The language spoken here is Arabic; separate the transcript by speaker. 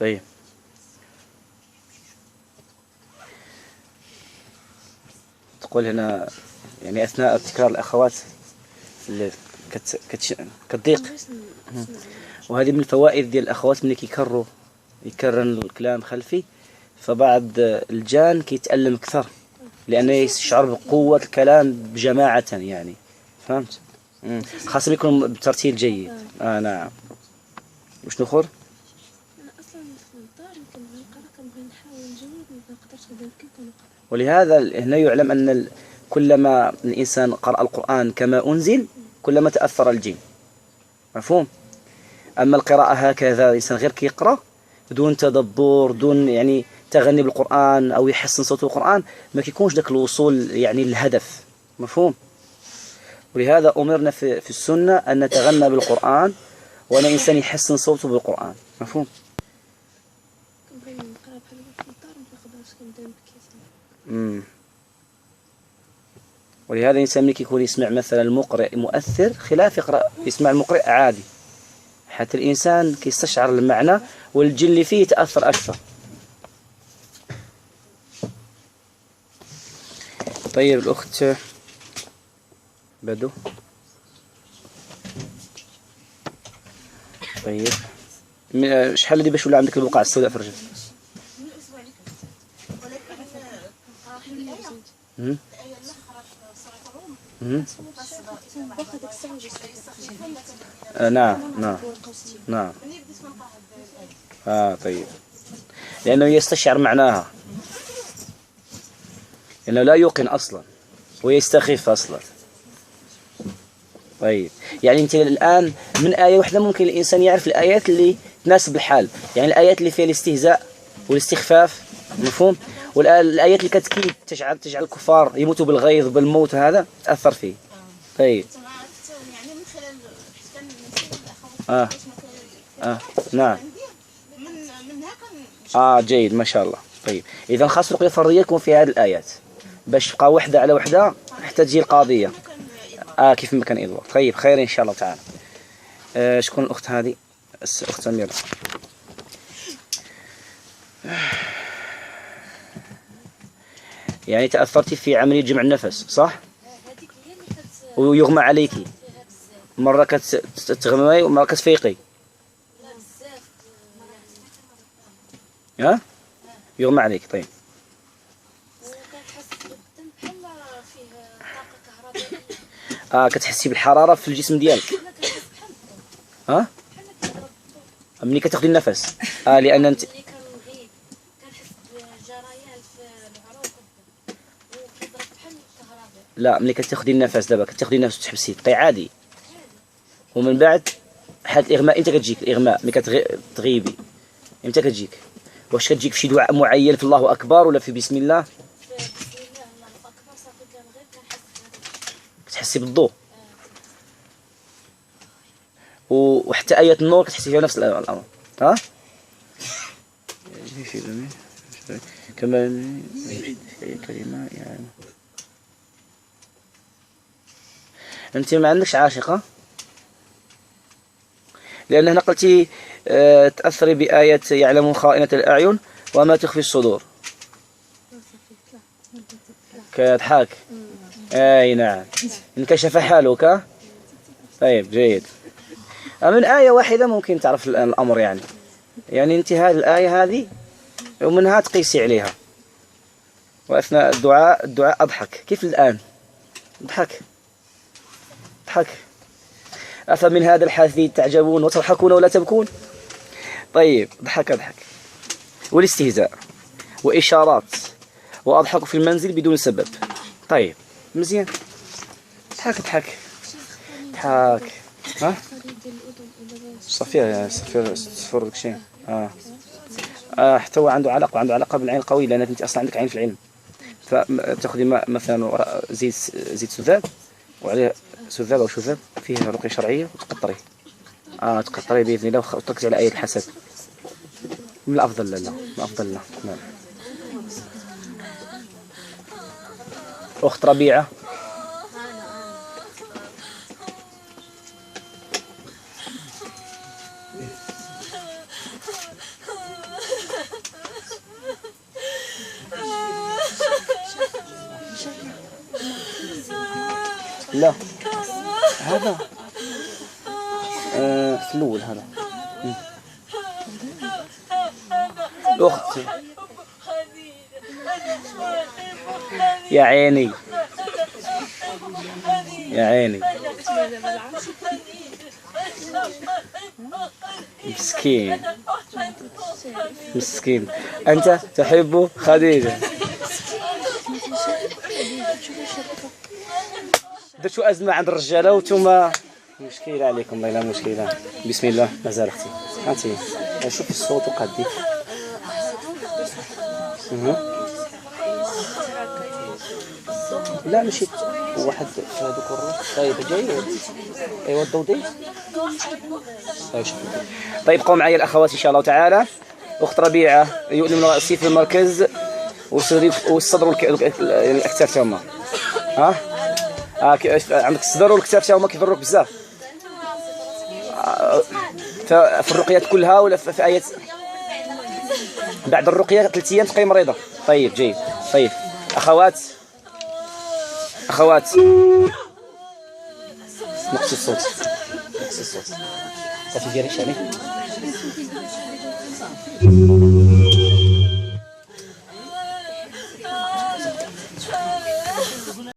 Speaker 1: طيب، تقول هنا يعني أثناء تكرار الأخوات كتضيق. وهذه من الفوائد ديال الأخوات ملي يكرر الكلام خلفي، فبعض الجان كيتألم أكثر لأنه يشعر بقوة الكلام بجماعة يعني. فهمت؟ خاصة يكون بترتيل جيد. نعم. وش نخر؟ ولهذا هنا يعلم أن كلما الإنسان قرأ القرآن كما أنزل كلما تأثر الجن. مفهوم؟ أما القراءة هكذا الإنسان غير كيقرأ بدون تدبر، دون يعني تغني بالقرآن أو يحسن صوت القرآن، ما كيكونش داك الوصول يعني للهدف. مفهوم؟ ولهذا أمرنا في السنة أن نتغنى بالقرآن وأن الإنسان يحسن صوته بالقرآن. مفهوم؟ ولهذا الإنسان ملي كيكون يسمع مثلا المقرئ مؤثر خلاف يسمع المقرئ عادي، حتى الإنسان كيستشعر المعنى والجن اللي فيه يتأثر أكثر. طيب الأخت بدو. طيب شحال اللي باش ولا عندك البقعة السوداء في الرجل؟ نعم نعم نعم. طيب، لأنه يستشعر معناها، لأنه لا يوقن أصلا ويستخف أصلا. طيب، يعني أنت الآن من آية واحدة ممكن الإنسان يعرف الآيات اللي تناسب الحال، يعني الآيات اللي فيها الاستهزاء والاستخفاف. مفهوم؟ والآيات اللي كتكيد تجعل الكفار يموتوا بالغيظ بالموت، هذا تأثر فيه. طيب. يعني من خلال نعم. جيد ما شاء الله. طيب، إذا خاص رقية فرضية يكون في هذه الآيات باش تبقى وحدة على وحدة حتى تجي القاضية. كيف ما كان إضوار. طيب، خير إن شاء الله تعالى. شكون الأخت هذه؟ أخت سميرة. يعني تأثرتي في عملية جمع النفس، صح؟ ويغمى عليكي مرة كتغمي ومرة كتفيقي. يغمى عليك. طيب، كتحسي بالحرارة في الجسم ديالك. ملي كتاخدي النفس. لأن انت لا، ملي كتاخدي النفس دابا كتاخدي النفس وتحبسي تبقاي عادي، ومن بعد حالة الإغماء امتى كتجيك؟ الإغماء ملي كتغيبي امتى كتجيك؟ واش كتجيك في شي دعاء معين في الله أكبر ولا في بسم الله؟ كتحسي بالضوء، وحتى آية النور كتحسي فيها نفس الأمر. كما كلمة يعني. أنت ما عندكش عاشقة؟ لأن هنا قلتي تأثري بآية يعلم خائنة الأعين وما تخفي الصدور. كضحك. نعم. انكشف حالك. طيب، جيد. من آية واحدة ممكن تعرف الأمر يعني أنت هذه الآية هذه ومنها تقيسي عليها. وأثناء الدعاء أضحك. كيف الآن؟ أضحك. أفمن هذا الحديث تعجبون وتضحكون ولا تبكون؟ طيب، أضحك. والاستهزاء وإشارات وأضحك في المنزل بدون سبب. طيب، مزيان. أضحك. صفير صفر داك الشيء. حتى هو عنده علاقة بالعين القوي، لأنك أنت أصلا عندك عين في العلم. فتأخذي مثلا زيت سذاب وعليه سذاب أو شذاب فيه رقية شرعية وتقطريه. تقطريه بإذن الله وتركزي على آية الحسد. من الأفضل لا. نعم. أخت ربيعة. لا هذا في الأول هذا الأخت يا عيني يا عيني مسكين مسكين. أنت تحب خديجة. درتو أزمة عند الرجالة وانتوما مشكلة عليكم. والله لا مشكلة. بسم الله. مازال اختي هاتي شوفي الصوت وقدي. لا مشيت واحد في هذوك الروح. طيب جيد. ايوا الضوضي. طيب قوم معي الاخوات ان شاء الله تعالى. اخت ربيعه يؤلم راسي في المركز والصدر والاكتاف تاهما. ها عندك الصدر والكتاف تاهما كيضروك بزاف. في الرقيات كلها ولا في ايات بعد الرقيه 3 ايام تبقاي مريضه. طيب جيد. طيب اخوات نقص الصوت صافي ديالي شاني.